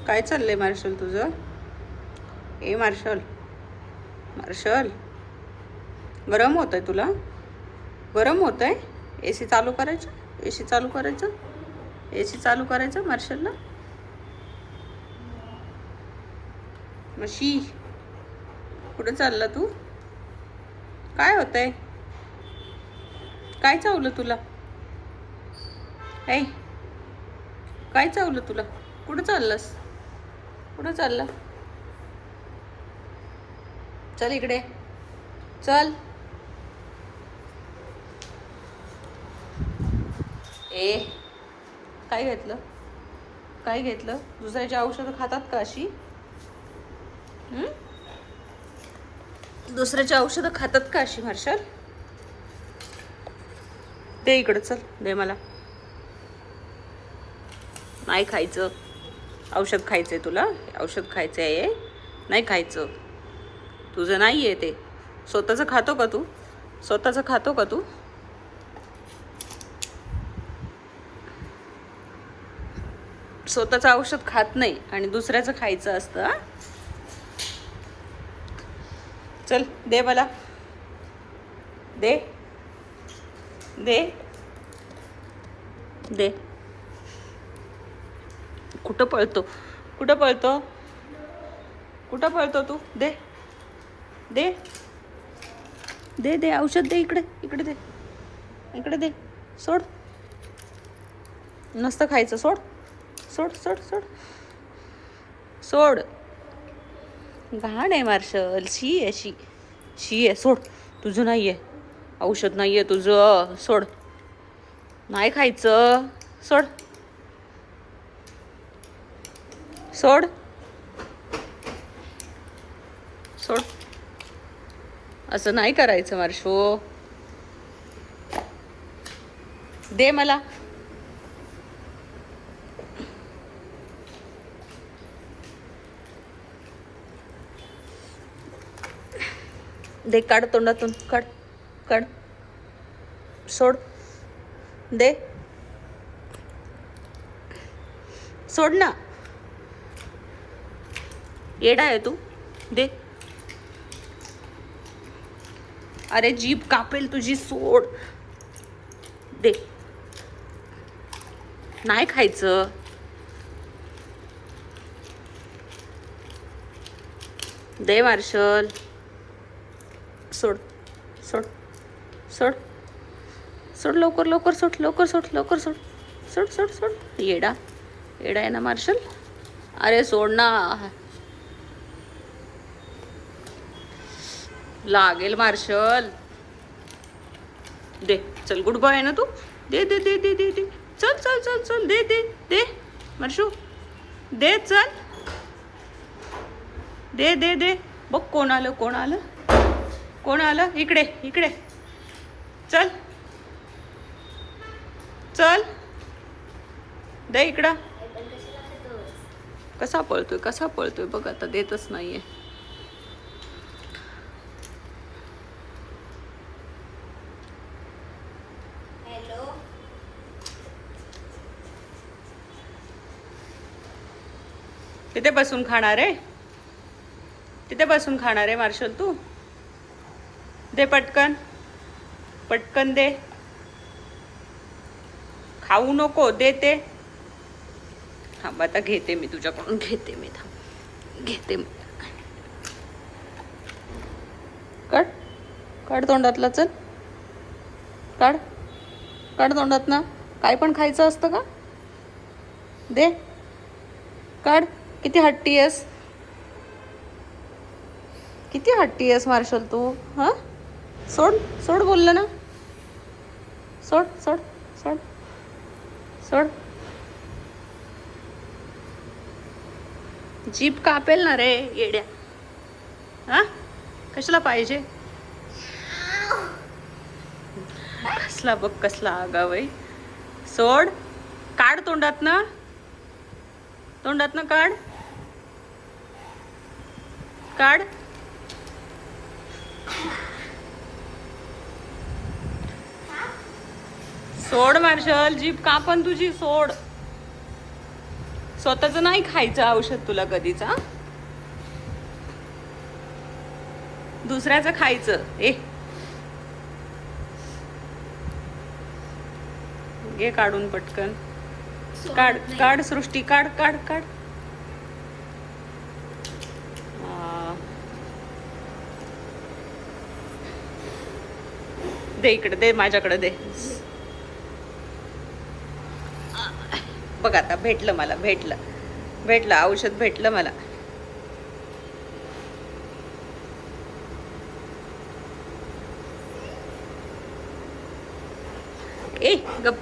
काय चाललंय मार्शल तुझं? ए मार्शल, मार्शल, गरम होत आहे तुला? गरम होत आहे? ए सी चालू करायचं, ए सी चालू करायचं, ए सी चालू करायचं मार्शलला. मशी, कुठं चालला तू? काय होत आहे? काय चावलं तुला? ऐ, काय चावलं तुला? कुठं चाललंस? कुठं चालला? चल इकडे, चल. ए, काय घेतलं? काय घेतलं? दुसऱ्याची औषधं खातात का अशी? दुसऱ्याची औषधं खातात का अशी मार्शल? दे इकडं, चल दे मला. नाही खायचं. औषध खायचंय तुला? औषध खायचं आहे? नाही खायचं. तुझं नाही आहे ते. स्वतःचं खातो का तू? स्वतःचं खातो का तू? स्वतःचं औषध खात नाही आणि दुसऱ्याचं खायचं असतं. हा, चल दे मला. दे दे दे. कुठं पळतो? कुठं पळतो? कुठं पळतो तू? दे दे दे दे औषध दे. इकडे इकडे दे, इकडे दे. सोड. नसतं खायचं. सोड सोड सोड सोड सोड. घाण आहे मार्शल. शी आहे, शी शी आहे. सोड. तुझं नाही आहे औषध, नाही आहे तुझं. सोड. नाही खायचं. सोड सोड सोड. असं नाही करायचं मार्शो. दे मला. दे. काढ तोंडातून. काढ काढ. सोड. दे. सोड ना. येडा आहे तू. दे. अरे जीभ कापेल तुझी. सोड. दे. नाही खायचं. दे मार्शल. सोड सोड सोड सोड. लवकर लवकर सोड. लवकर सोड. लवकर सोड. सोड सोड सोड. येडा येडा आहे ना मार्शल. अरे सोड ना. लागेल मार्शल. दे. चल, गुड बॉय आहे ना तू. दे दे दे दे दे दे. चल चल चल चल. दे दे दे मार्शू. दे. चल दे दे दे. बघ कोण आलं, कोण आलं, कोण आलं. इकडे इकडे. चल चल. दे इकडं. कसा पळतोय, कसा पळतोय बघ आता. देतच नाहीये. तिथे बसून खाणार आहे? तिथे बसून खाणार आहे मार्शल तू? दे पटकन, पटकन दे. खाऊ नको. दे ते. थांब आता घेते मी तुझ्याकडून. घेते मी. थांब घेते. काढ काढ तोंडातला. चल काढ काढ तोंडात ना. काय पण खायचं असतं का? दे. काढ. किती हट्टी आहेस, किती हट्टी आहेस मार्शल तू. हां, सोड सोड बोललं ना. सोड सोड सोड सोड. जीभ कापेल ना रे येड्या. हां, कशाला पाहिजे? कसला बघ, कसला आगाव आहे. सोड. काढ तोंडात ना. तोंडात ना काढ. काढ. सोड मार्शल. जीभ कापन तुझी. सोड. स्वतःचं नाही खायचं औषध तुला कधीच, हा? दुसऱ्याचं खायचं. घे काढून पटकन. काढ काढ सृष्टी, काढ काढ काढ. दे इकडे, दे माझ्याकडे दे. बघ आता भेटलं मला, भेटलं औषध भेटलं मला. गप.